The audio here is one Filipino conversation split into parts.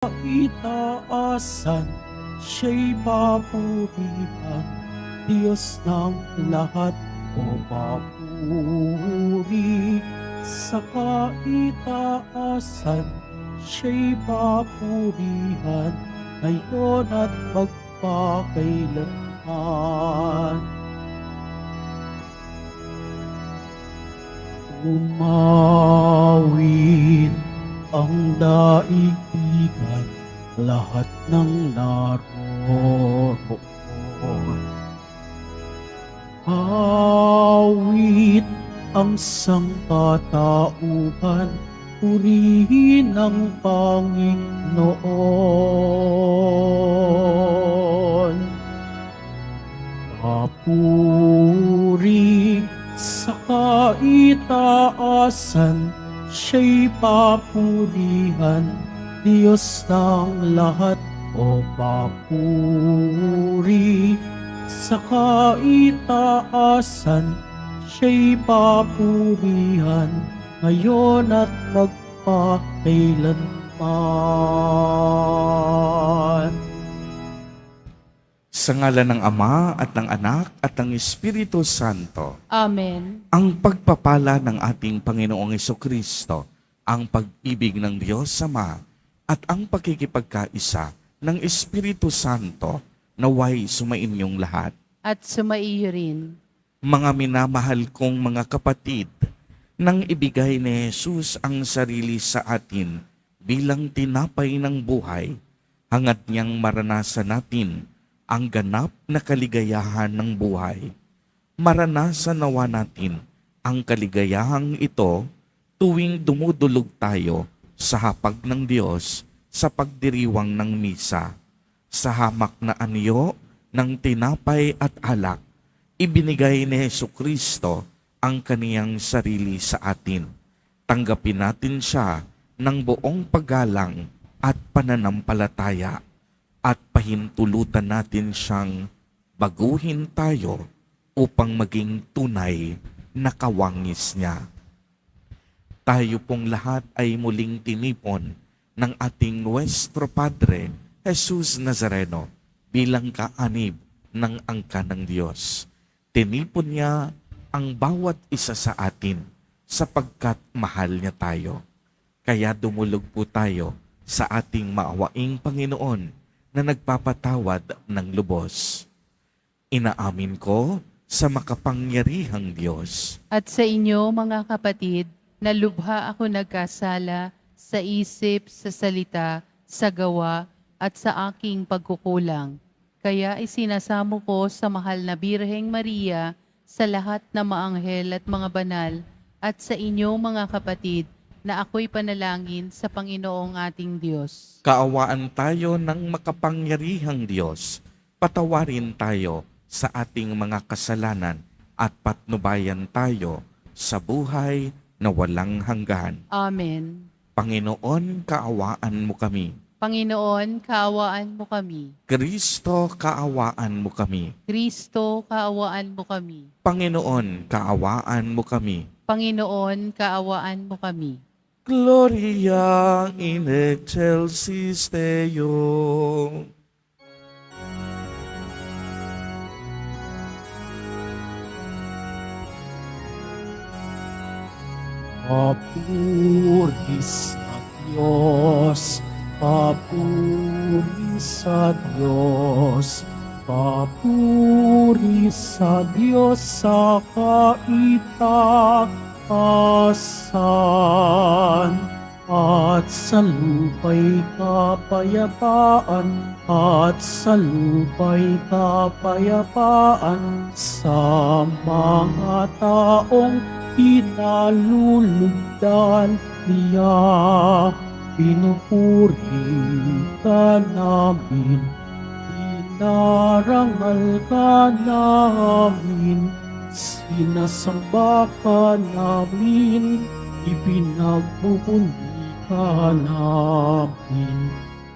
Itaasan, siya'y papurihan, Diyos ng lahat o papuri. Sa kaitaasan, siya'y papurihan, ngayon at magpakailanman. Umawit ang daigdigan, lahat ng naroroon. Awit ang sangkatauhan, purihin ang Panginoon. Papuri sa kaitaasan, siya'y papurihan, Diyos ng lahat o papuri. Sa kaitaasan, siya'y papurihan, ngayon at magpakailanman. Sa ngalan ng Ama at ng Anak at ng Espiritu Santo. Amen. Ang pagpapala ng ating Panginoong Jesucristo, ang pag-ibig ng Diyos Ama, at ang pakikipagkaisa ng Espiritu Santo naway sumainyong lahat. At sumaiyo rin. Mga minamahal kong mga kapatid, nang ibigay ni Jesus ang sarili sa atin bilang tinapay ng buhay, hangat niyang maranasan natin ang ganap na kaligayahan ng buhay. Maranasan nawa natin ang kaligayahang ito tuwing dumudulog tayo sa hapag ng Diyos sa pagdiriwang ng misa. Sa hamak na anyo ng tinapay at alak, ibinigay ni Jesucristo ang kaniyang sarili sa atin. Tanggapin natin siya ng buong paggalang at pananampalataya, at pahintulutan natin siyang baguhin tayo upang maging tunay na kawangis niya. Tayo pong lahat ay muling tinipon ng ating Nuestro Padre, Jesus Nazareno, bilang kaanib ng angkan ng Diyos. Tinipon niya ang bawat isa sa atin sapagkat mahal niya tayo. Kaya dumulog po tayo sa ating maawaing Panginoon na nagpapatawad ng lubos. Inaamin ko sa makapangyarihang Diyos. At sa inyo, mga kapatid, na lubha ako nagkasala sa isip, sa salita, sa gawa, at sa aking pagkukulang. Kaya isinasamo ko sa mahal na Birheng Maria, sa lahat na maanghel at mga banal, at sa inyo, mga kapatid, na ako'y panalangin sa Panginoong ating Diyos. Kaawaan tayo ng makapangyarihang Diyos. Patawarin tayo sa ating mga kasalanan at patnubayan tayo sa buhay na walang hanggan. Amen. Panginoon, kaawaan mo kami. Panginoon, kaawaan mo kami. Kristo, kaawaan mo kami. Kristo, kaawaan mo kami. Panginoon, kaawaan mo kami. Panginoon, kaawaan mo kami. Gloria in excelsis Deo. Papuri sa Diyos, papuri sa Diyos, papuri sa Diyos sa kaitaasan, at sa lupa'y kapayapaan, at sa lupa'y kapayapaan sa mga taong pinalulugdan niya. Pinupuri ka namin, inarangal ka namin, sinasamba ka namin, ipinagbubunyi ka namin,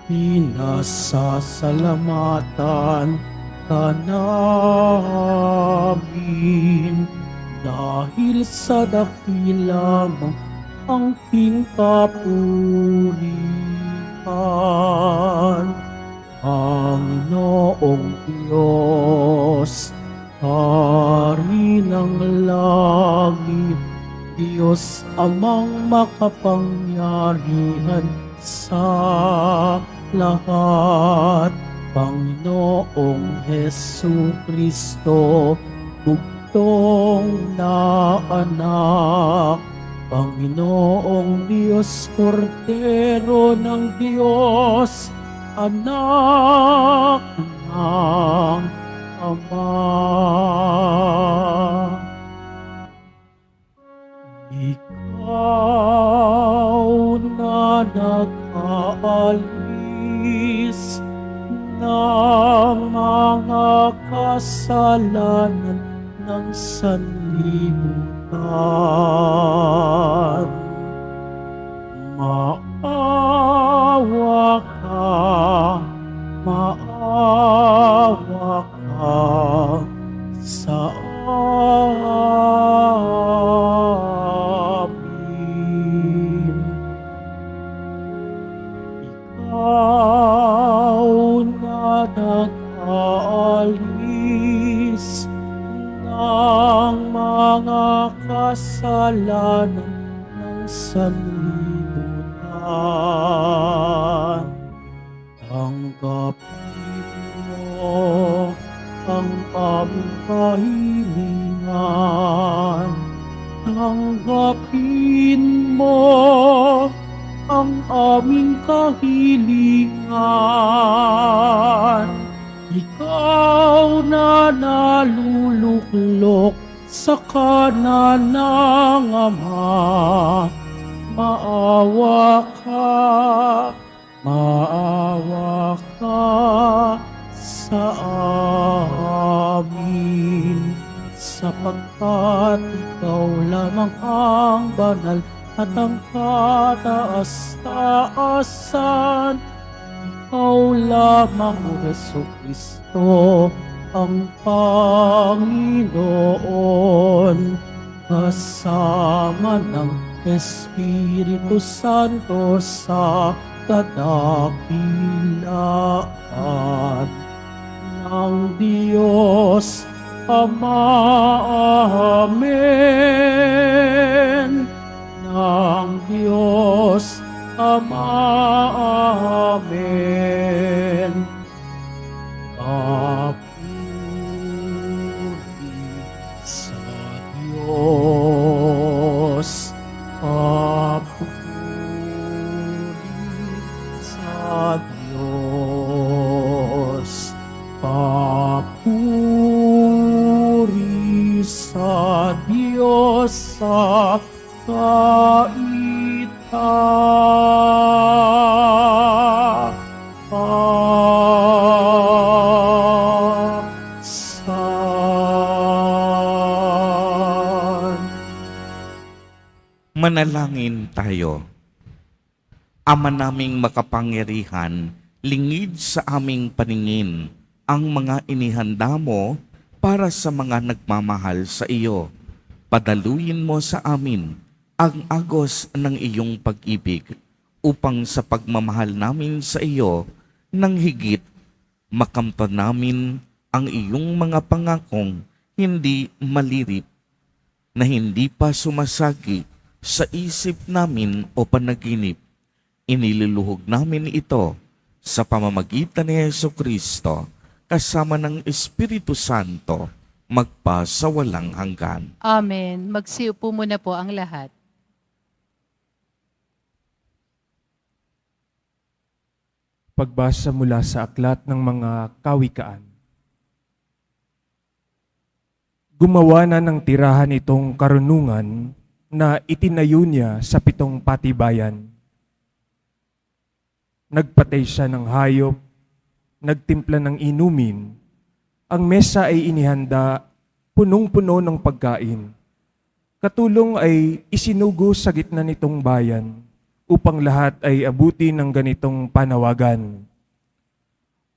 pinasasalamatan ka namin. Dahil sa dakila mong angking papuri. sanlibutan. Panginoong Diyos, Hari ng langit, Diyos Amang makapangyarihan sa lahat. Panginoong Hesu Kristo, bugtong na anak. Panginoong Diyos, Kordero ng Diyos, anak ng Ama. Ikaw na nag-aalis ng mga kasalanan ng sanlibutan. Maawa ka sa amin. Ikaw na nag-aalis ng mga kasalanan ng sanlibutan. Tanggapin mo ang aming kahilingan. Tanggapin mo ang aming kahilingan. Ikaw na naluluklok sa kanan ng Ama, maawa ka sa amin, sapagkat ikaw lamang ang banal at ang kataas-taasan. Ikaw lamang, O Jesucristo, ang Panginoon, kasama ng Espiritu Santo sa kadakilaan ng Diyos Ama. Amen. Ng Diyos Ama. Amen. Papuri sa Diyos. Papuri sa Diyos. Papuri sa Diyos sa Manalangin tayo. Ama naming makapangyarihan, lingid sa aming paningin ang mga inihanda mo para sa mga nagmamahal sa iyo. Padaluyin mo sa amin ang agos ng iyong pag-ibig upang sa pagmamahal namin sa iyo nang higit makamtan namin ang iyong mga pangakong hindi malirip na hindi pa sumasagi sa isip namin o panaginip. Iniluluhog namin ito sa pamamagitan ni Jesucristo kasama ng Espiritu Santo magpa sa walang hanggan. Amen. Magsiupo muna po ang lahat. Pagbasa mula sa aklat ng mga kawikaan. Gumawa na ng tirahan itong karunungan na itinayo niya sa 7 patibayan. Nagpatay siya ng hayop, nagtimpla ng inumin, ang mesa ay inihanda, punong-puno ng pagkain. Katulong ay isinugo sa gitna nitong bayan, upang lahat ay abuti ng ganitong panawagan.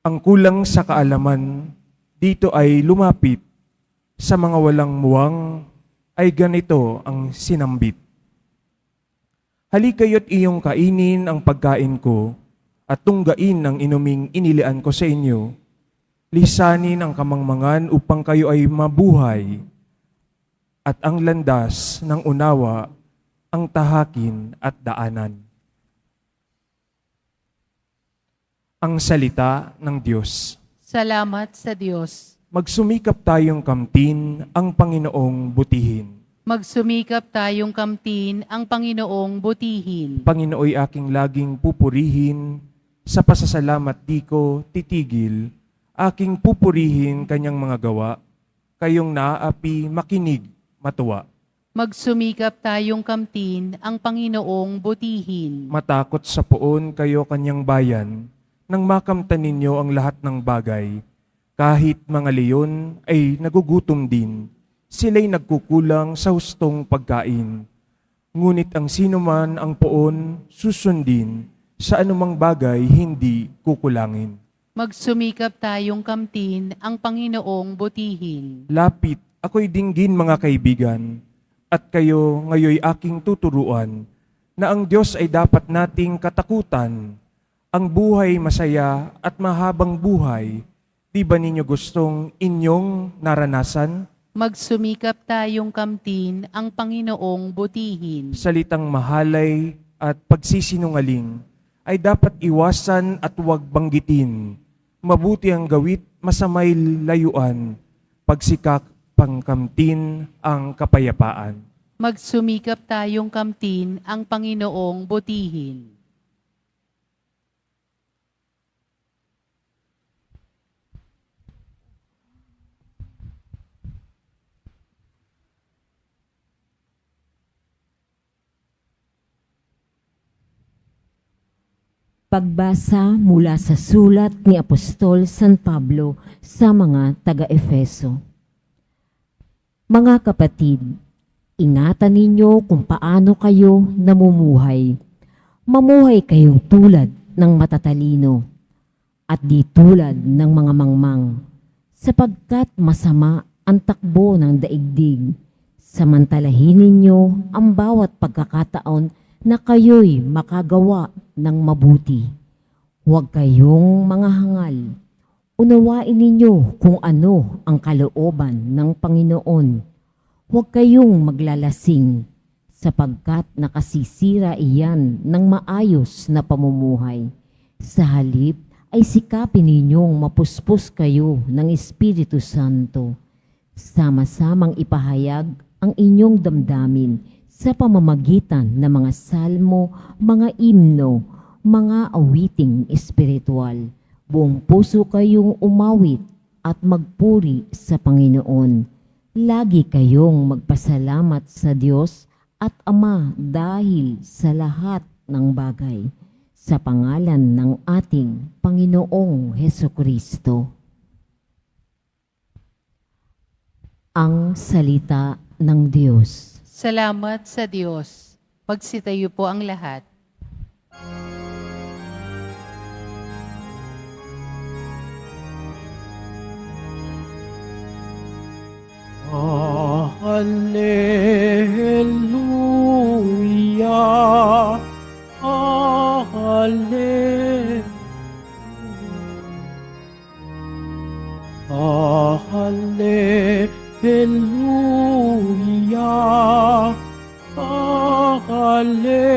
Ang kulang sa kaalaman, dito ay lumapit, sa mga walang muwang, ay ganito ang sinambit. Halikayo't iyong kainin ang pagkain ko at tunggain ang inuming inilian ko sa inyo. Lisanin ang kamangmangan upang kayo ay mabuhay, at ang landas ng unawa ang tahakin at daanan. Ang salita ng Diyos. Salamat sa Diyos. Magsumikap tayong kamtin ang Panginoong butihin. Magsumikap tayong kamtin ang Panginoong butihin. Panginooy aking laging pupurihin, sa pasasalamat di ko titigil, aking pupurihin kanyang mga gawa, kayong naaapi makinig, matuwa. Magsumikap tayong kamtin ang Panginoong butihin. Matakot sa poon kayo kanyang bayan, nang makamtan ninyo ang lahat ng bagay. Kahit mga leyon ay nagugutom din, sila'y nagkukulang sa hustong pagkain. Ngunit ang sinuman ang poon susundin, sa anumang bagay hindi kukulangin. Magsumikap tayong kamtin ang Panginoong butihin. Lapit ako'y dinggin mga kaibigan, at kayo ngayoy aking tuturuan, na ang Diyos ay dapat nating katakutan. Ang buhay masaya at mahabang buhay, di ba ninyo gustong inyong naranasan? Magsumikap tayong kamtin ang Panginoong butihin. Salitang mahalay at pagsisinungaling ay dapat iwasan at huwag banggitin. Mabuti ang gawit, masamay layuan, pagsikap pangkamtin ang kapayapaan. Magsumikap tayong kamtin ang Panginoong butihin. Pagbasa mula sa sulat ni Apostol San Pablo sa mga taga-Efeso. Mga kapatid, ingatan ninyo kung paano kayo namumuhay. Mamuhay kayong tulad ng matatalino at di tulad ng mga mangmang, sapagkat masama ang takbo ng daigdig. Samantalahin ninyo ang bawat pagkakataon na kayo'y makagawa ng mabuti. Huwag kayong mga hangal. Unawain ninyo kung ano ang kalooban ng Panginoon. Huwag kayong maglalasing, sapagkat nakasisira iyan ng maayos na pamumuhay. Sa halip ay sikapin ninyong mapuspos kayo ng Espiritu Santo. Sama-samang ipahayag ang inyong damdamin sa pamamagitan ng mga salmo, mga imno, mga awiting espiritual. Buong puso kayong umawit at magpuri sa Panginoon. Lagi kayong magpasalamat sa Diyos at Ama dahil sa lahat ng bagay. Sa pangalan ng ating Panginoong Hesukristo. Ang salita ng Diyos. Salamat sa Diyos. Magsitayo po ang lahat. Hallelujah, Hallelujah, Hallelujah, Hallelujah.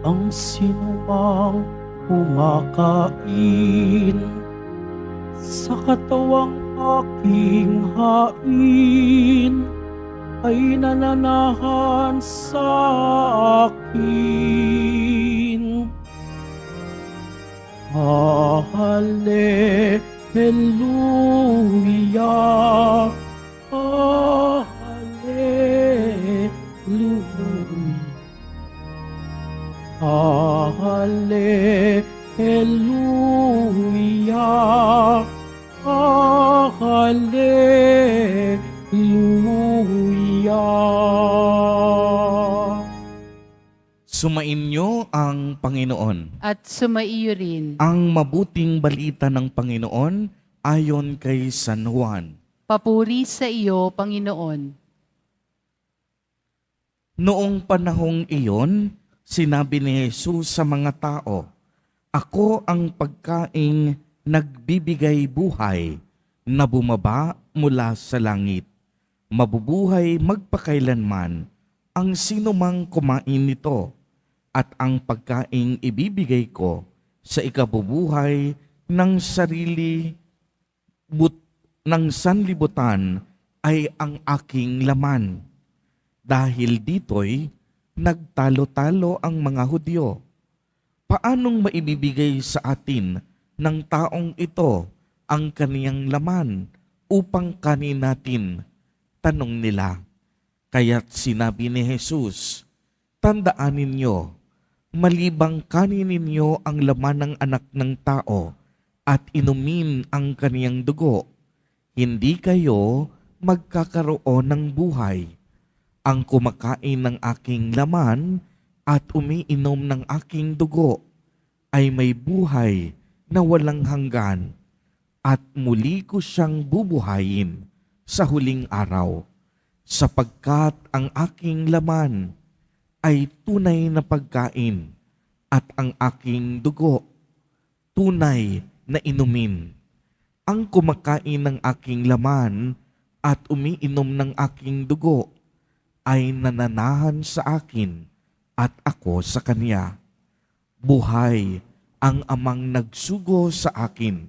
Ang sinumang kumakain sa katawang aking hain ay nananahan sa akin. Hallelujah, Hallelujah, Hallelujah, Hallelujah. Sumainyo ang Panginoon. At sumaiyo rin. Ang mabuting balita ng Panginoon ayon kay San Juan. Papuri sa iyo, Panginoon. Noong panahong iyon, sinabi ni Jesus sa mga tao, "Ako ang pagkaing nagbibigay buhay na bumaba mula sa langit. Mabubuhay magpakailanman ang sinumang kumain nito, at ang pagkaing ibibigay ko sa ikabubuhay ng ng sanlibutan ay ang aking laman." Dahil dito'y nagtalo-talo ang mga Hudyo. Paanong maibibigay sa atin ng taong ito ang kaniyang laman upang kanin natin? Tanong nila. Kaya't sinabi ni Jesus, "Tandaan ninyo, malibang kanin ninyo ang laman ng anak ng tao at inumin ang kaniyang dugo, hindi kayo magkakaroon ng buhay. Ang kumakain ng aking laman at umiinom ng aking dugo ay may buhay na walang hanggan, at muli ko siyang bubuhayin sa huling araw, sapagkat ang aking laman ay tunay na pagkain at ang aking dugo tunay na inumin. Ang kumakain ng aking laman at umiinom ng aking dugo ay nananahan sa akin at ako sa kanya. Buhay ang amang nagsugo sa akin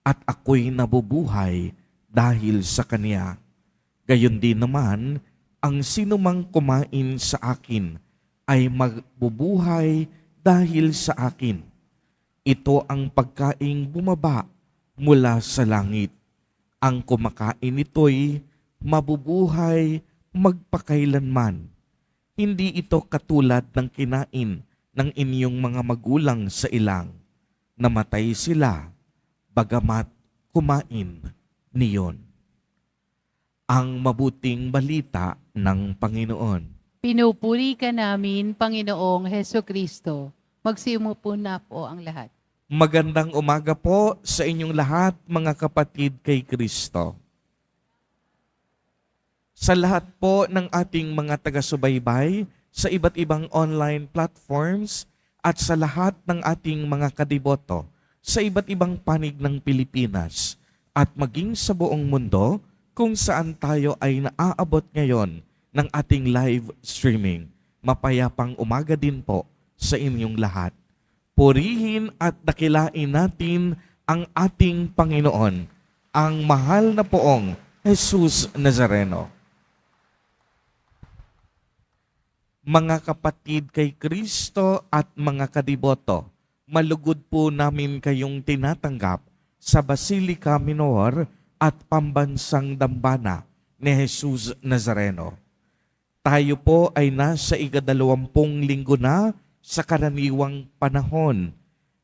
at ako'y nabubuhay dahil sa kanya. Gayon din naman, ang sinumang kumain sa akin ay magbubuhay dahil sa akin. Ito ang pagkaing bumaba mula sa langit. Ang kumakain nito'y mabubuhay magpakailanman. Hindi ito katulad ng kinain ng inyong mga magulang sa ilang. Namatay sila, bagamat kumain niyon." Ang mabuting balita ng Panginoon. Pinupuri ka namin, Panginoong Heso Kristo. Magsimupo na po ang lahat. Magandang umaga po sa inyong lahat, mga kapatid kay Kristo. Sa lahat po ng ating mga taga-subaybay sa iba't ibang online platforms at sa lahat ng ating mga kadiboto sa iba't ibang panig ng Pilipinas at maging sa buong mundo kung saan tayo ay naaabot ngayon ng ating live streaming. Mapayapang umaga din po sa inyong lahat. Purihin at dakilain natin ang ating Panginoon, ang mahal na poong Jesus Nazareno. Mga kapatid kay Kristo at mga kadiboto, malugod po namin kayong tinatanggap sa Basilica Minor at Pambansang Dambana ni Jesus Nazareno. Tayo po ay nasa 20 linggo na sa karaniwang panahon,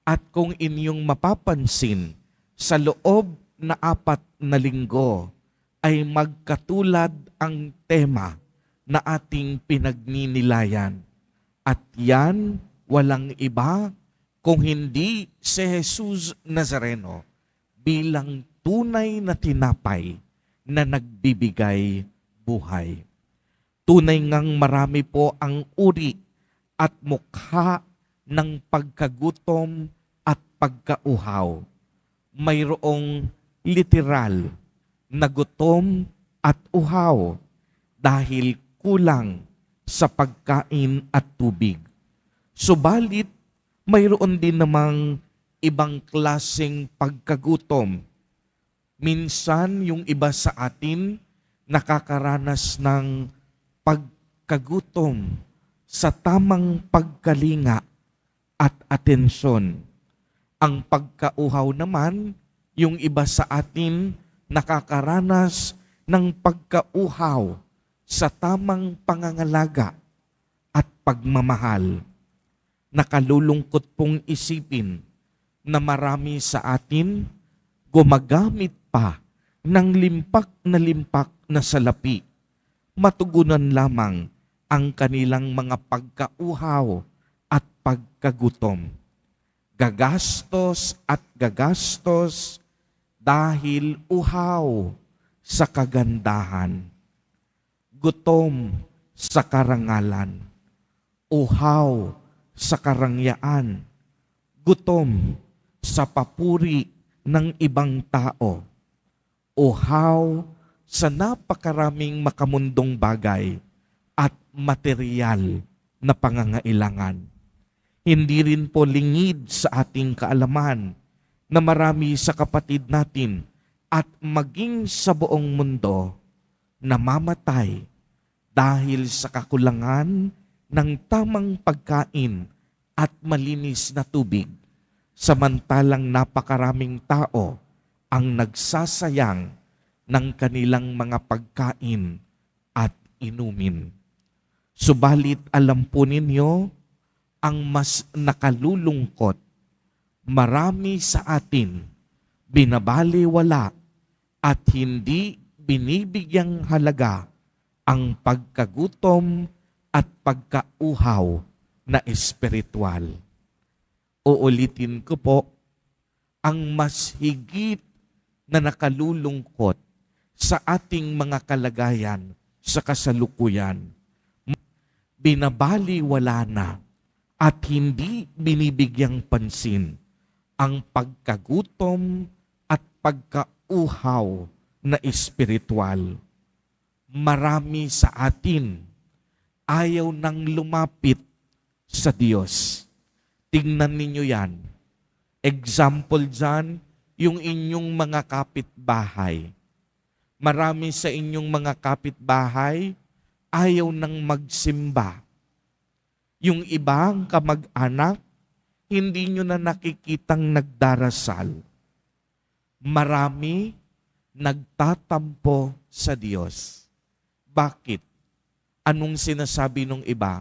at kung inyong mapapansin, sa loob na 4 na linggo ay magkatulad ang tema na ating pinagninilayan. At yan, walang iba kung hindi si Jesus Nazareno bilang tunay na tinapay na nagbibigay buhay. Tunay ngang marami po ang uri at mukha ng pagkagutom at pagkauhaw. Mayroong literal na gutom at uhaw dahil kulang sa pagkain at tubig. Subalit, mayroon din namang ibang klaseng pagkagutom. Minsan, yung iba sa atin nakakaranas ng pagkagutom sa tamang pagkalinga at atensyon. Ang pagkauhaw naman, yung iba sa atin nakakaranas ng pagkauhaw sa tamang pangangalaga at pagmamahal. Nakalulungkot pong isipin na marami sa atin gumagamit pa ng limpak na salapi, matugunan lamang ang kanilang mga pagkauhaw at pagkagutom. Gagastos at gagastos dahil uhaw sa kagandahan. Gutom sa karangalan, uhaw sa karangyaan, gutom sa papuri ng ibang tao, uhaw sa napakaraming makamundong bagay at material na pangangailangan. Hindi rin po lingid sa ating kaalaman na marami sa kapatid natin at maging sa buong mundo namamatay dahil sa kakulangan ng tamang pagkain at malinis na tubig, samantalang napakaraming tao ang nagsasayang ng kanilang mga pagkain at inumin. Subalit alam po ninyo, ang mas nakalulungkot, marami sa atin binabaliwala at hindi binibigyang halaga ang pagkagutom at pagkauhaw na espiritual. Uulitin ko po, ang mas higit na nakalulungkot sa ating mga kalagayan sa kasalukuyan, binabaliwala na at hindi binibigyang pansin ang pagkagutom at pagkauhaw na espiritual. Marami sa atin ayaw nang lumapit sa Diyos. Tingnan ninyo yan. Example dyan, yung inyong mga kapitbahay. Marami sa inyong mga kapitbahay ayaw nang magsimba. Yung ibang kamag-anak, hindi nyo na nakikitang nagdarasal. Marami nagtatampo sa Diyos. Bakit? Anong sinasabi nung iba?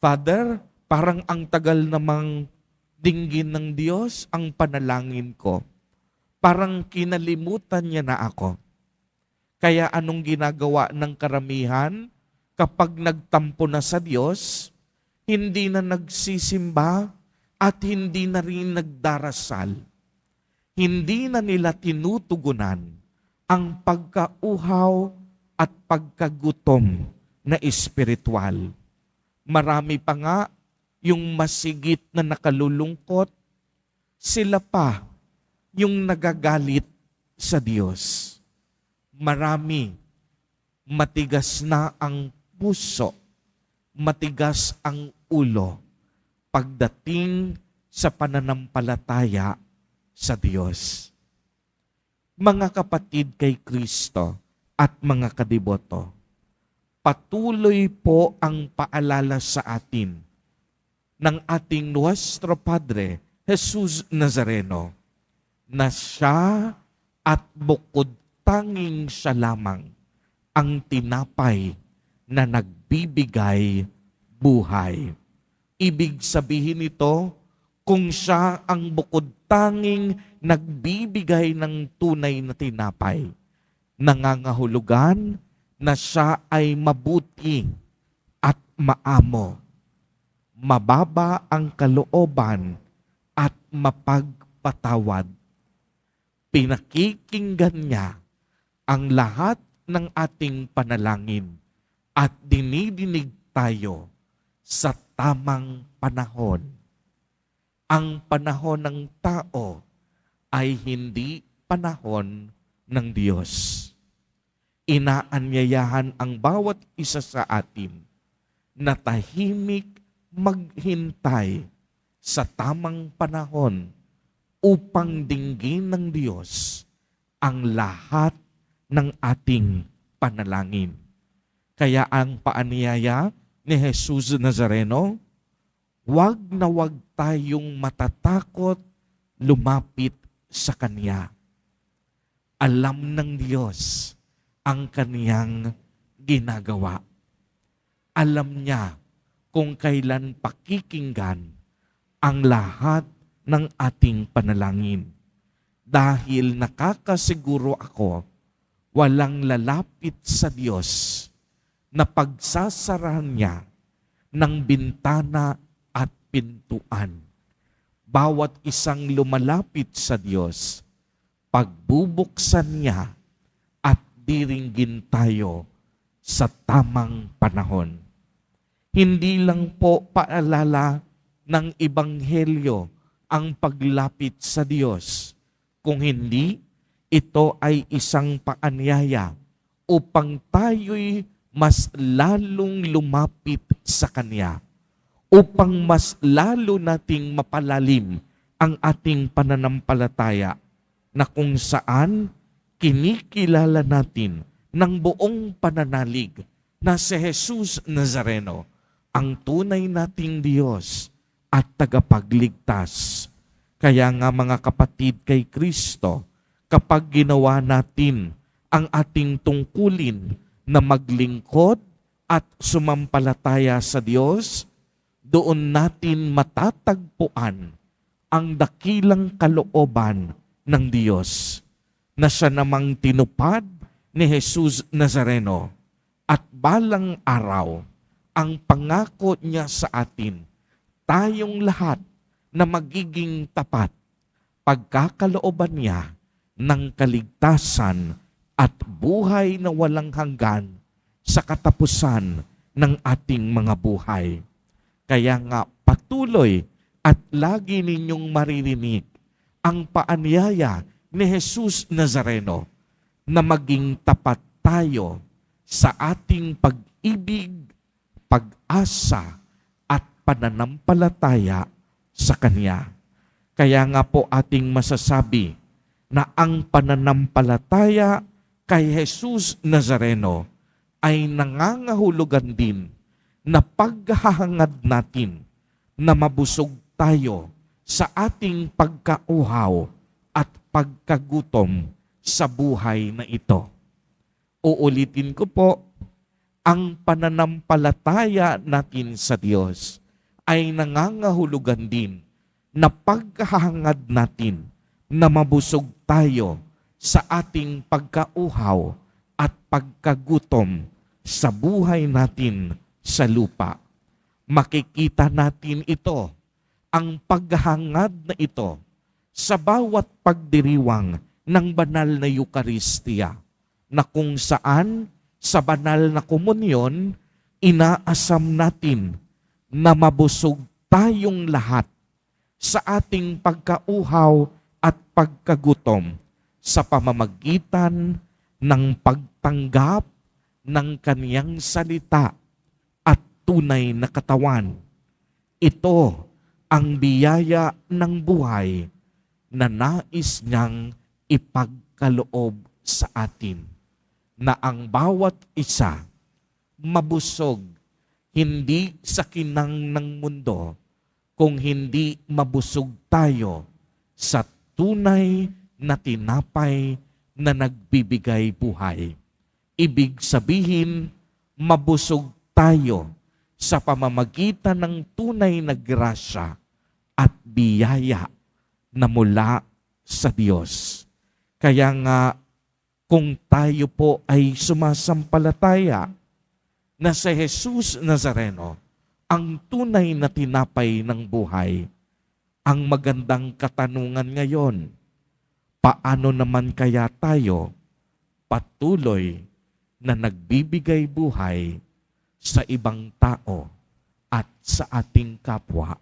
Father, parang ang tagal namang dinggin ng Diyos ang panalangin ko. Parang kinalimutan niya na ako. Kaya anong ginagawa ng karamihan kapag nagtampo na sa Diyos? Hindi na nagsisimba at hindi na rin nagdarasal. Hindi na nila tinutugunan ang pagkauhaw at pagkagutom na espiritual. Marami pa nga yung masigit na nakalulungkot, sila pa yung nagagalit sa Diyos. Marami, matigas na ang puso, matigas ang ulo pagdating sa pananampalataya sa Diyos. Mga kapatid kay Kristo at mga kadiboto, patuloy po ang paalala sa atin ng ating Nuestro Padre, Jesus Nazareno, na siya at bukod tanging siya lamang ang tinapay na nagbibigay buhay. Ibig sabihin nito, kung siya ang bukod tanging nagbibigay ng tunay na tinapay, nangangahulugan na siya ay mabuti at maamo, mababa ang kalooban at mapagpatawad. Pinakikinggan niya ang lahat ng ating panalangin at dinidinig tayo sa tamang panahon. Ang panahon ng tao ay hindi panahon ng Diyos. Inaanyayahan ang bawat isa sa atin na tahimik maghintay sa tamang panahon upang dinggin ng Diyos ang lahat ng ating panalangin. Kaya ang paanyaya ni Jesus Nazareno, wag na wag tayong matatakot lumapit sa Kanya. Alam ng Diyos ang Kaniyang ginagawa. Alam niya kung kailan pakikinggan ang lahat ng ating panalangin. Dahil nakakasiguro ako, walang lalapit sa Diyos na pagsasarahan niya ng bintana at pintuan. Bawat isang lumalapit sa Diyos, pagbubuksan niya at diringgin tayo sa tamang panahon. Hindi lang po paalala ng Ebanghelyo ang paglapit sa Diyos, kung hindi, ito ay isang paanyaya upang tayo'y mas lalong lumapit sa Kanya, upang mas lalo nating mapalalim ang ating pananampalataya na kung saan kinikilala natin ng buong pananalig na si Jesus Nazareno, ang tunay nating Diyos at tagapagligtas. Kaya nga mga kapatid kay Kristo, kapag ginawa natin ang ating tungkulin na maglingkod at sumampalataya sa Diyos, doon natin matatagpuan ang dakilang kalooban ng Diyos na siya namang tinupad ni Jesus Nazareno at balang araw ang pangako niya sa atin, tayong lahat na magiging tapat, pagkakalooban niya ng kaligtasan at buhay na walang hanggan sa katapusan ng ating mga buhay. Kaya nga patuloy at lagi ninyong maririnig ang paanyaya ni Jesus Nazareno na maging tapat tayo sa ating pag-ibig, pag-asa at pananampalataya sa Kanya. Kaya nga po ating masasabi na ang pananampalataya kay Jesus Nazareno ay nangangahulugan din na paghahangad natin na mabusog tayo sa ating pagkauhaw at pagkagutom sa buhay na ito. Uulitin ko po, ang pananampalataya natin sa Diyos ay nangangahulugan din na paghahangad natin na mabusog tayo sa ating pagkauhaw at pagkagutom sa buhay natin sa lupa. Makikita natin ito, ang paghahangad na ito, sa bawat pagdiriwang ng banal na Eucharistia, na kung saan sa banal na komunyon, inaasam natin na mabusog tayong lahat sa ating pagkauhaw at pagkagutom sa pamamagitan ng pagtanggap ng Kaniyang salita at tunay na katawan. Ito ang biyaya ng buhay na nais niyang ipagkaloob sa atin, na ang bawat isa mabusog hindi sa kinang ng mundo, kung hindi mabusog tayo sa tunay na tinapay na nagbibigay buhay. Ibig sabihin, mabusog tayo sa pamamagitan ng tunay na grasya at biyaya na mula sa Diyos. Kaya nga, kung tayo po ay sumasampalataya na si Jesus Nazareno, ang tunay na tinapay ng buhay, ang magandang katanungan ngayon, paano naman kaya tayo patuloy na nagbibigay buhay sa ibang tao at sa ating kapwa?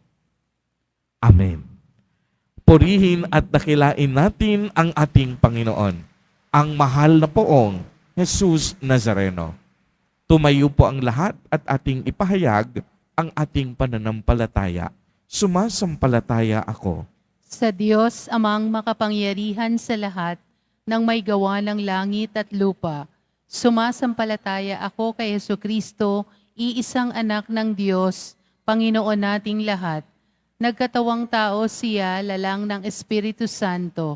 Amen. Purihin at dakilain natin ang ating Panginoon, ang mahal na poong Jesus Nazareno. Tumayo po ang lahat at ating ipahayag ang ating pananampalataya. Sumasampalataya ako Sa Diyos amang makapangyarihan sa lahat, ng may gawa ng langit at lupa. Sumasampalataya ako kay Jesucristo, iisang anak ng Diyos, Panginoon nating lahat. Nagkatawang tao siya, lalang ng Espiritu Santo.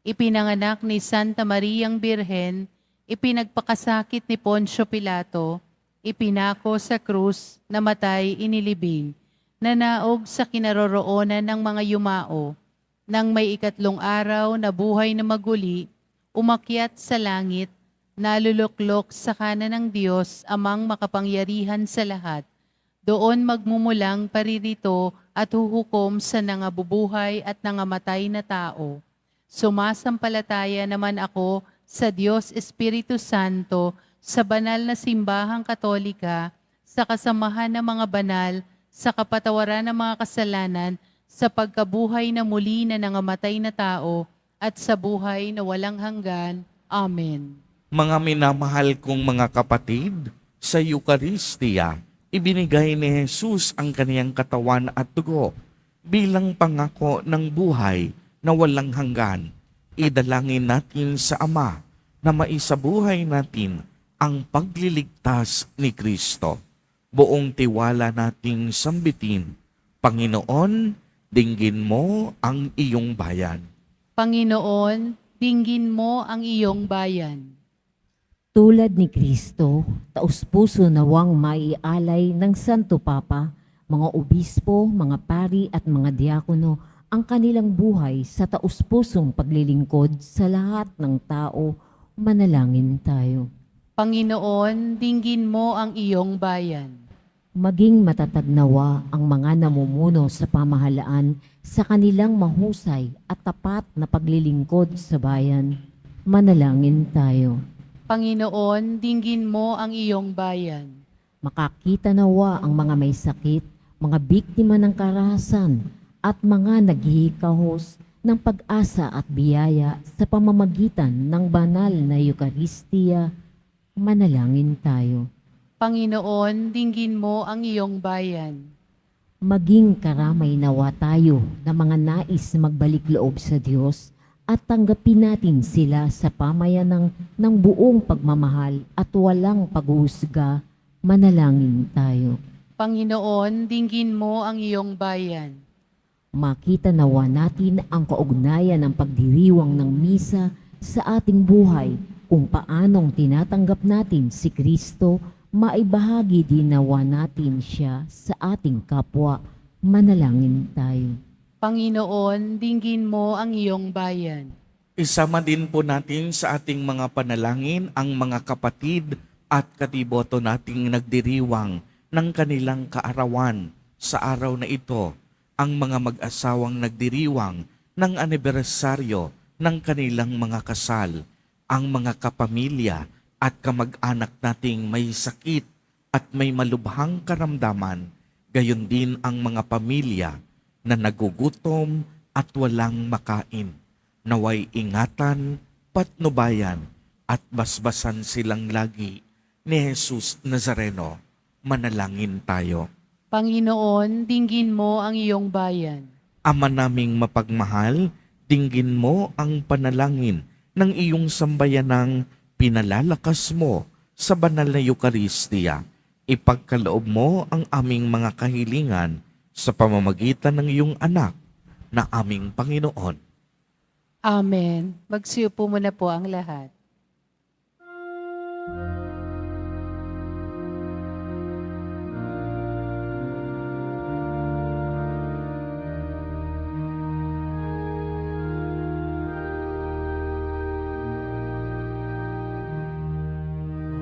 Ipinanganak ni Santa Mariang Birhen, ipinagpakasakit ni Poncio Pilato, ipinako sa krus, namatay, inilibing, nanaog sa kinaroroonan ng mga yumao, nang may ikatlong araw na buhay na maguli, umakyat sa langit, naluluklok sa kanan ng Diyos, amang makapangyarihan sa lahat. Doon magmumulang paririto at huhukom sa nangabubuhay at nangamatay na tao. Sumasampalataya naman ako sa Diyos Espiritu Santo, sa banal na simbahang katolika, sa kasamahan ng mga banal, sa kapatawaran ng mga kasalanan, sa pagkabuhay na muli na nangamatay na tao, at sa buhay na walang hanggan. Amen. Mga minamahal kong mga kapatid, sa Eucharistia, ibinigay ni Jesus ang kaniyang katawan at dugo bilang pangako ng buhay na walang hanggan. Idalangin natin sa Ama na maisabuhay natin ang pagliligtas ni Kristo. Buong tiwala nating sambitin, Panginoon, dinggin mo ang iyong bayan. Panginoon, dinggin mo ang iyong bayan. Tulad ni Kristo, taus-puso nawang maialay ng Santo Papa, mga obispo, mga pari at mga diakono ang kanilang buhay sa taus-pusong paglilingkod sa lahat ng tao. Manalangin tayo. Panginoon, dinggin mo ang iyong bayan. Maging matatag nawa ang mga namumuno sa pamahalaan sa kanilang mahusay at tapat na paglilingkod sa bayan. Manalangin tayo. Panginoon, dinggin mo ang iyong bayan. Makakita nawa ang mga may sakit, mga biktima ng karahasan, at mga naghihikahos ng pag-asa at biyaya sa pamamagitan ng banal na Eucharistia. Manalangin tayo. Panginoon, dinggin mo ang iyong bayan. Maging karamay nawa tayo na mga nais magbalik loob sa Diyos at tanggapin natin sila sa pamayanang ng buong pagmamahal at walang paghuhusga. Manalangin tayo. Panginoon, dinggin mo ang iyong bayan. Makita nawa natin ang kaugnayan ng pagdiriwang ng misa sa ating buhay, kung paanong tinatanggap natin si Kristo, maibahagi din nawa natin siya sa ating kapwa. Manalangin tayo. Panginoon, dinggin mo ang iyong bayan. Isama din po natin sa ating mga panalangin ang mga kapatid at katiboto nating nagdiriwang ng kanilang kaarawan sa araw na ito, ang mga mag-asawang nagdiriwang ng anibersaryo ng kanilang mga kasal, ang mga kapamilya at kamag-anak nating may sakit at may malubhang karamdaman, gayon din ang mga pamilya na nagugutom at walang makain. Naway ingatan, patnubayan at basbasan silang lagi ni Jesus Nazareno. Manalangin tayo. Panginoon, dinggin mo ang iyong bayan. Ama naming mapagmahal, dinggin mo ang panalangin ng iyong sambayanang pinalalakas mo sa banal na Eucharistia. Ipagkaloob mo ang aming mga kahilingan sa pamamagitan ng iyong anak na aming Panginoon. Amen. Magsiupo muna po ang lahat.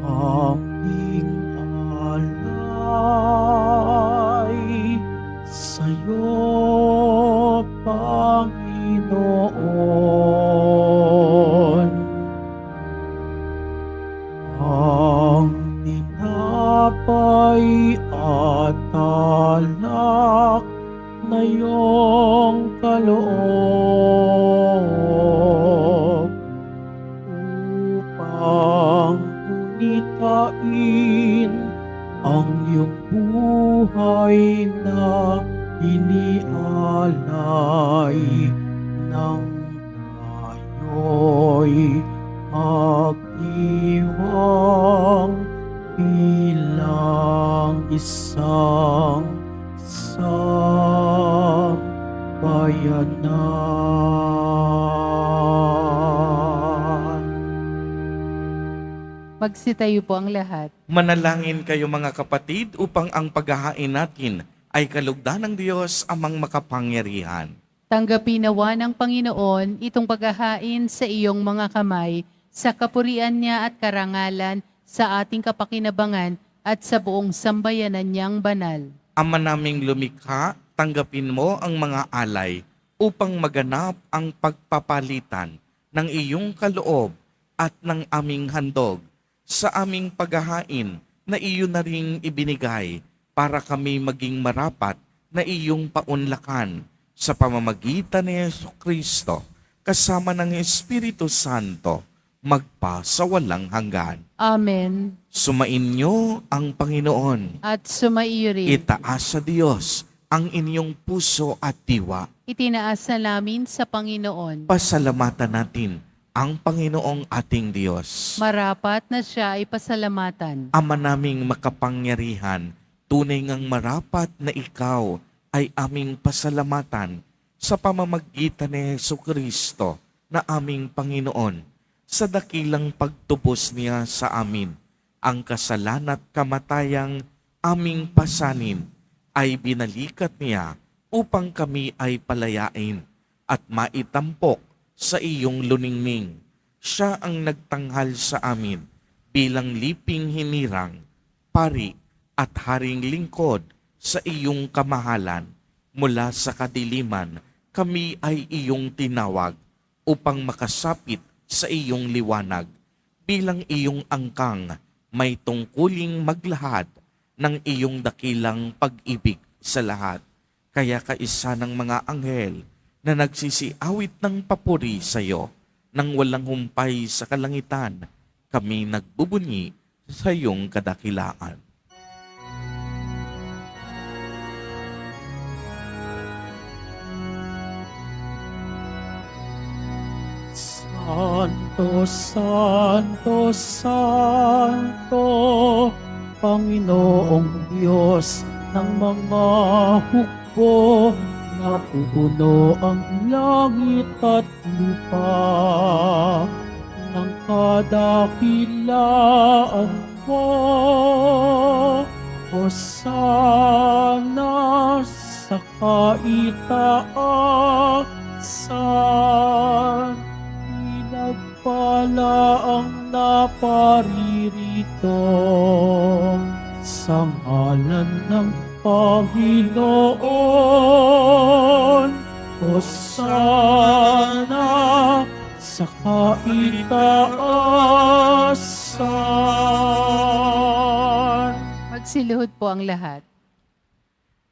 Aming alay sa'yo, Panginoon. Ang tinapay at alak na iyong kaloob upang unitain ang iyong buhay na inialay ng tayo'y magdiwang bilang isang sambayanan. Magsitayo po ang lahat. Manalangin kayo mga kapatid upang ang paghahain natin ay kalugdan ng Diyos amang makapangyarihan. Tanggapin nawa ng Panginoon itong paghahain sa iyong mga kamay, sa kapurian niya at karangalan, sa ating kapakinabangan at sa buong sambayanan niyang banal. Ama naming lumikha, tanggapin mo ang mga alay upang maganap ang pagpapalitan ng iyong kaloob at ng aming handog sa aming paghahain na iyo na ring ibinigay para kami maging marapat na iyong paunlakan sa pamamagitan ni Yesu Kristo kasama ng Espiritu Santo magpa sa walang hanggan. Amen. Sumainyo ang Panginoon. At sumaiyo rin. Itaas sa Diyos ang inyong puso at diwa. Itinaas na namin sa Panginoon. Pasalamatan natin ang Panginoong ating Diyos. Marapat na siya ay pasalamatan. Ama naming makapangyarihan, tunay ngang marapat na ikaw ay aming pasalamatan sa pamamagitan ni Yesu Kristo na aming Panginoon sa dakilang pagtubos niya sa amin. Ang kasalanan at kamatayang aming pasanin ay binalikat niya upang kami ay palayain at maitampok sa iyong luningning. Siya ang nagtanghal sa amin bilang liping hinirang, pari at haring lingkod sa iyong kamahalan. Mula sa kadiliman, kami ay iyong tinawag upang makasapit sa iyong liwanag. Bilang iyong angkang, may tungkuling maglahad ng iyong dakilang pag-ibig sa lahat. Kaya kaisa ng mga anghel na nagsisiawit ng papuri sa iyo, nang walang humpay sa kalangitan, kami nagbubunyi sa iyong kadakilaan. Santo, Santo, Santo, Panginoong Diyos ng mga hukbo, napupuno ang langit at lupa ng kadakilaan mo. Hosana sa kaitaasan, pinagpala ang naparirito sa ngalan ng Panginoon. Hosana sa kaitaasan. Magsiluhod po ang lahat.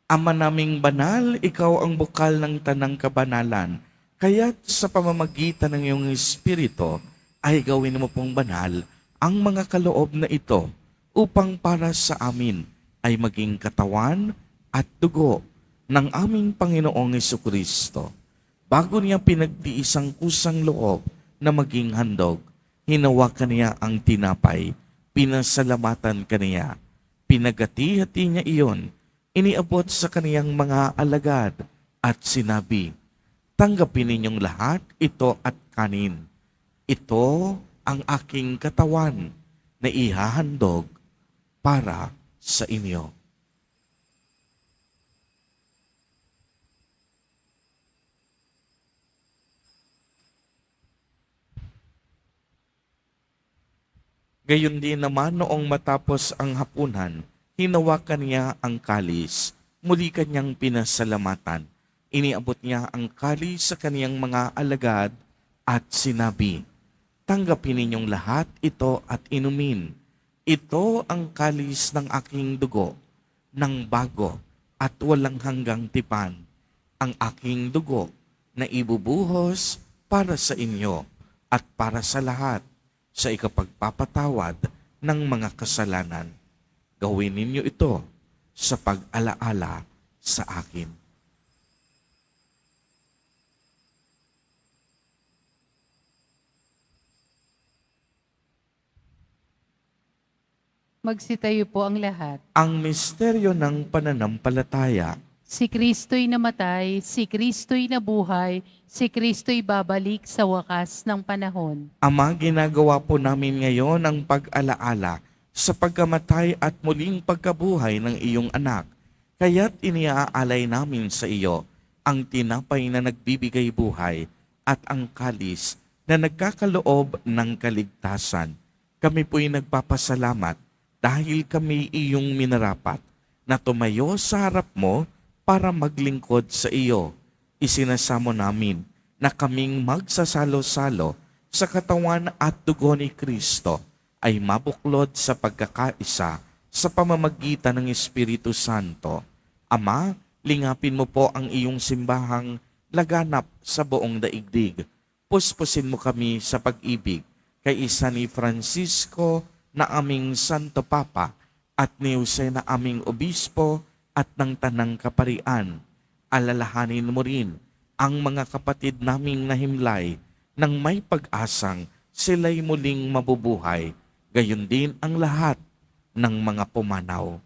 Ama naming banal, ikaw ang bukal ng tanang kabanalan. Kaya't sa pamamagitan ng iyong Espiritu ay gawin mo pong banal ang mga kaloob na ito upang para sa amin ay maging katawan at dugo ng aming Panginoong Jesucristo. Bago niya pinagtiis ang kusang loob na maging handog, hinawakan niya ang tinapay, pinasalamatan kaniya, pinagati-hati niya iyon, iniabot sa kaniyang mga alagad at sinabi, tanggapin ninyong lahat ito at kanin. Ito ang aking katawan na ihahandog para sa inyo. Gayon din naman noong matapos ang hapunan, hinawakan niya ang kalis, muli kanyang pinasalamatan. Iniabot niya ang kalis sa kaniyang mga alagad at sinabi, tanggapin ninyong lahat ito at inumin. Ito ang kalis ng aking dugo, ng bago at walang hanggang tipan. Ang aking dugo na ibubuhos para sa inyo at para sa lahat sa ikapagpapatawad ng mga kasalanan. Gawin ninyo ito sa pag-alaala sa akin. Magsitayo po ang lahat. Ang misteryo ng pananampalataya. Si Kristo'y namatay, si Kristo'y nabuhay, si Kristo'y babalik sa wakas ng panahon. Ama, ginagawa po namin ngayon ang pag-alaala sa pagkamatay at muling pagkabuhay ng iyong anak. Kaya't iniaalay namin sa iyo ang tinapay na nagbibigay buhay at ang kalis na nagkakaloob ng kaligtasan. Kami po'y nagpapasalamat dahil kami iyong minarapat na tumayo sa harap mo para maglingkod sa iyo. Isinasamo namin na kaming magsasalo-salo sa katawan at dugo ni Kristo ay mabuklod sa pagkakaisa sa pamamagitan ng Espiritu Santo. Ama, lingapin mo po ang iyong simbahang laganap sa buong daigdig. Puspusin mo kami sa pag-ibig kay isa ni Francisco na aming Santo Papa at ni Jose na aming Obispo at ng Tanang Kaparian. Alalahanin mo rin ang mga kapatid naming nahimlay nang may pag-asang sila'y muling mabubuhay, gayon din ang lahat ng mga pumanaw.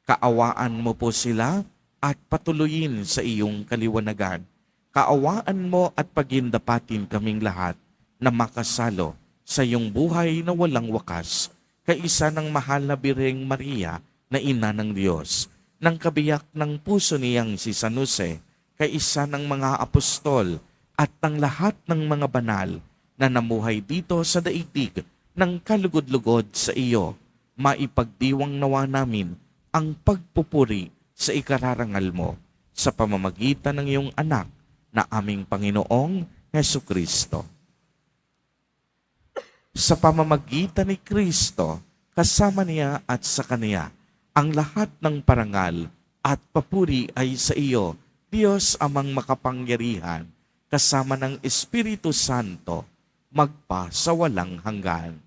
Kaawaan mo po sila at patuloyin sa iyong kaliwanagan. Kaawaan mo at pagindapatin kaming lahat na makasalo sa iyong buhay na walang wakas, kaisa ng mahal na Birheng Maria na Ina ng Diyos, ng kabiyak ng puso niyang si San Jose, kaisa ng mga apostol at ng lahat ng mga banal na namuhay dito sa daigdig ng kalugod-lugod sa iyo, maipagdiwang nawa namin ang pagpupuri sa ikararangal mo sa pamamagitan ng iyong anak na aming Panginoong Hesukristo. Sa pamamagitan ni Kristo, kasama niya at sa Kaniya, ang lahat ng parangal at papuri ay sa iyo, Diyos amang makapangyarihan, kasama ng Espiritu Santo, magpa sa walang hanggan.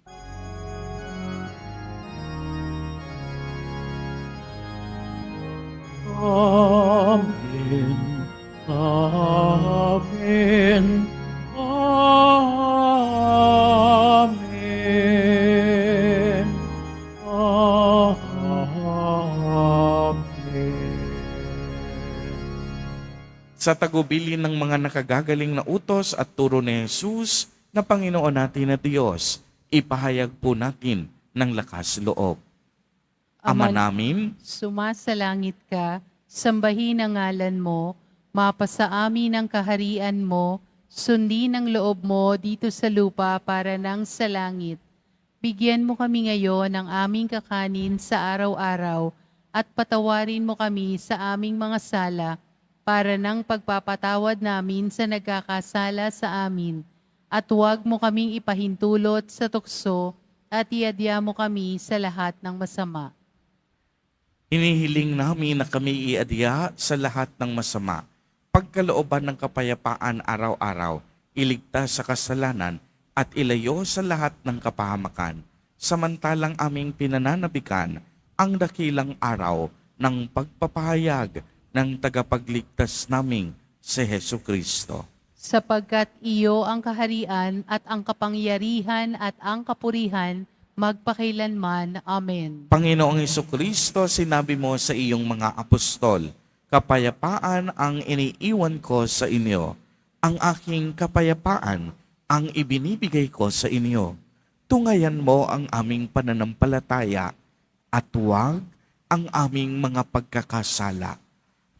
Amen. Amen. Amen. Amen. Sa tagubilin ng mga nakagagaling na utos at turo ni Jesus na Panginoon natin na Diyos, ipahayag po natin ng lakas loob. Ama namin, Sumasalangit ka, sambahin ang ngalan mo, mapasa amin ang kaharian mo, sundin ang loob mo dito sa lupa para nang sa langit. Bigyan mo kami ngayon ng aming kakanin sa araw-araw at patawarin mo kami sa aming mga sala para nang pagpapatawad namin sa nagkakasala sa amin. At huwag mo kaming ipahintulot sa tukso at iadya mo kami sa lahat ng masama. hinihiling namin na kami iadya sa lahat ng masama, pagkalooban ng kapayapaan araw-araw, iligtas sa kasalanan at ilayo sa lahat ng kapahamakan, samantalang aming pinananabikan ang dakilang araw ng pagpapahayag ng tagapagligtas naming si Hesu Kristo. Sapagkat iyo ang kaharian at ang kapangyarihan at ang kapurihan magpakailanman. Amen. Panginoong Kristo, sinabi mo sa iyong mga apostol, kapayapaan ang iniiwan ko sa inyo, ang aking kapayapaan ang ibinibigay ko sa inyo. Tungayan mo ang aming pananampalataya at huwag ang aming mga pagkakasala.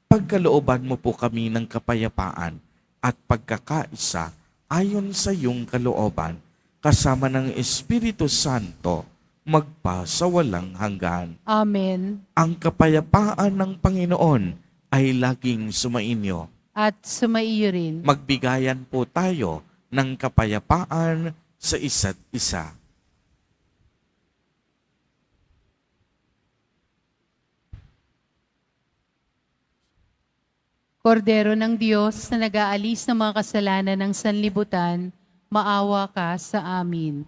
Pagkalooban mo po kami ng kapayapaan at pagkakaisa ayon sa iyong kalooban, kasama ng Espiritu Santo, magpa sa walang hanggan. Amen. Ang kapayapaan ng Panginoon ay laging sumainyo. At sumaiyo rin. Magbigayan po tayo ng kapayapaan sa isa't isa. Kordero ng Diyos na nag-aalis ng mga kasalanan ng sanlibutan, maawa ka sa amin.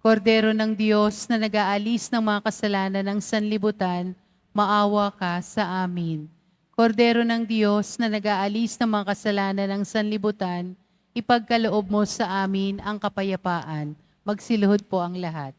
Kordero ng Diyos na nag-aalis ng mga kasalanan ng sanlibutan, maawa ka sa amin. Kordero ng Diyos na nag-aalis ng mga kasalanan ng sanlibutan, ipagkaloob mo sa amin ang kapayapaan. Magsiluhod po ang lahat.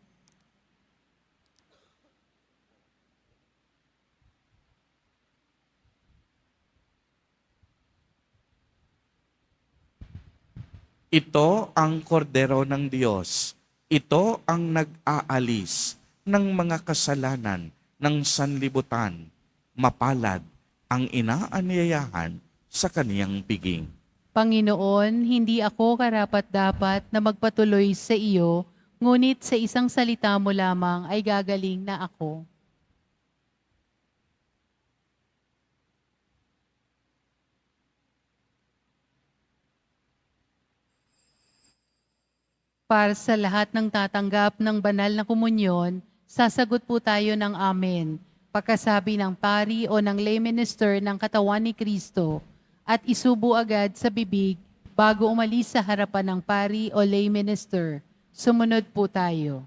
Ito ang kordero ng Diyos. Ito ang nag-aalis ng mga kasalanan ng sanlibutan. Mapalad ang inaanyayahan sa kaniyang piging. Panginoon, hindi ako karapat-dapat na magpatuloy sa iyo, ngunit sa isang salita mo lamang ay gagaling na ako. Para sa lahat ng tatanggap ng banal na komunyon, sasagot po tayo ng Amen. Pagkasabi ng pari o ng lay minister ng katawan ni Kristo at isubo agad sa bibig bago umalis sa harapan ng pari o lay minister. Sumunod po tayo.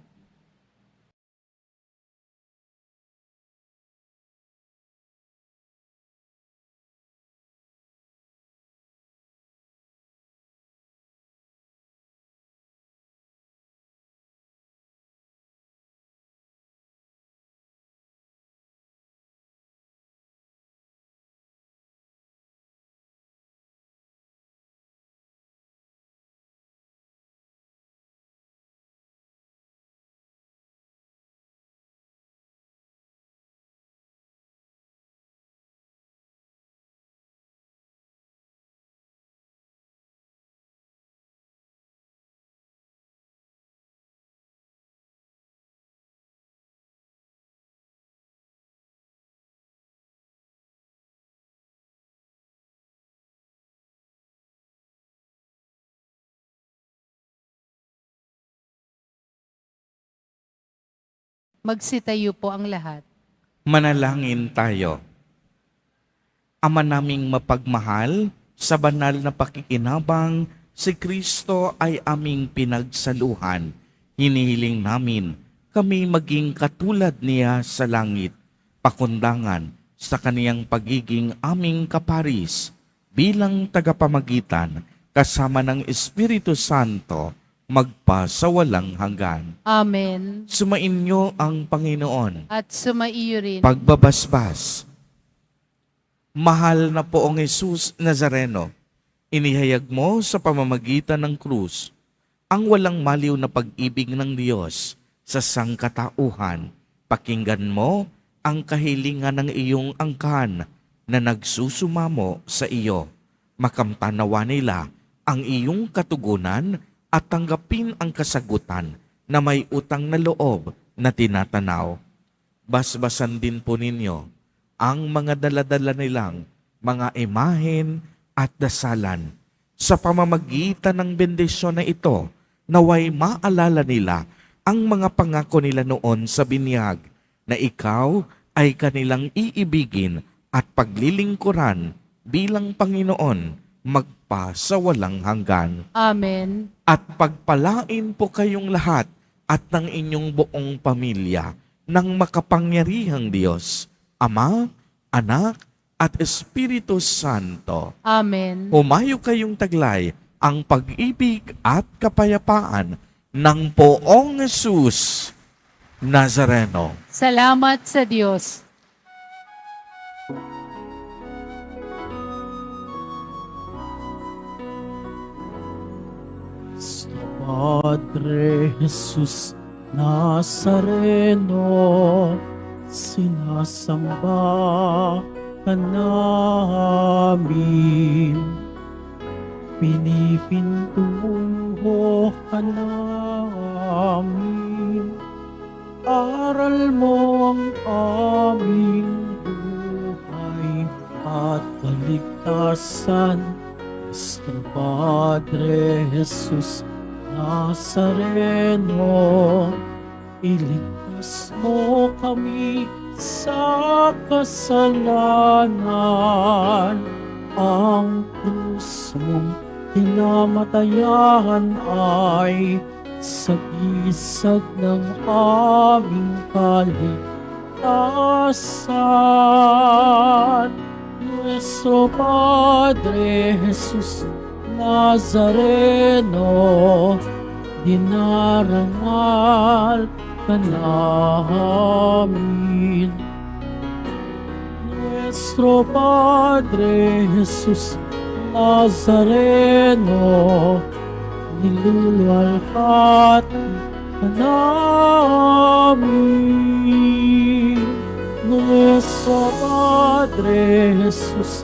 Magsitayo po ang lahat. Manalangin tayo. Ama naming mapagmahal, sa banal na pakikinabang, si Kristo ay aming pinagsaluhan. Hinihiling namin kami maging katulad niya sa langit, pakundangan sa kaniyang pagiging aming kaparis bilang tagapamagitan kasama ng Espiritu Santo magpasawalang hanggan. Amen. Sumainyo ang Panginoon. At sumaiyo rin. Pagbabasbas. Mahal na poong Jesus Nazareno, inihayag mo sa pamamagitan ng krus ang walang maliw na pag-ibig ng Diyos sa sangkatauhan. Pakinggan mo ang kahilingan ng iyong angkan na nagsusumamo sa iyo. Makamtanawa nila ang iyong katugunan at tanggapin ang kasagutan na may utang na loob na tinatanaw. Basbasan din po ninyo ang mga daladala nilang mga imahen at dasalan. Sa pamamagitan ng bendisyon na ito, naway maalala nila ang mga pangako nila noon sa binyag na ikaw ay kanilang iibigin at paglilingkuran bilang Panginoon magpasawalang hanggan. Amen. At pagpalain po kayong lahat at ng inyong buong pamilya ng makapangyarihang Diyos, Ama, Anak, at Espiritu Santo. Amen. Humayo kayong taglay ang pag-ibig at kapayapaan ng poong Jesus Nazareno. Salamat sa Diyos. Padre Jesus Nazareno, sinasamba ka namin, pinipintuho ka namin, aral mo ang aming buhay at kaligtasan. Nuestro Padre Jesus Nazareno, iligtas mo kami sa kasalanan. Ang krus mong kinamatayan ay sagisag ng aming kaligtasan. Nuestro Padre Jesus Nazareno, dinarangal ka namin. Nuestro Padre Jesus Nazareno, niluluwalhati ka namin. Nuestro Padre Jesus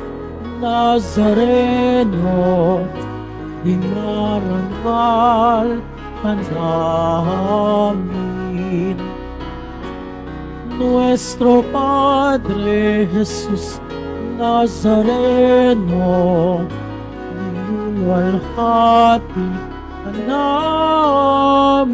Nazareno, dinarangal ka namin. Nuestro Padre Jesus Nazareno, niluluwalhati namin.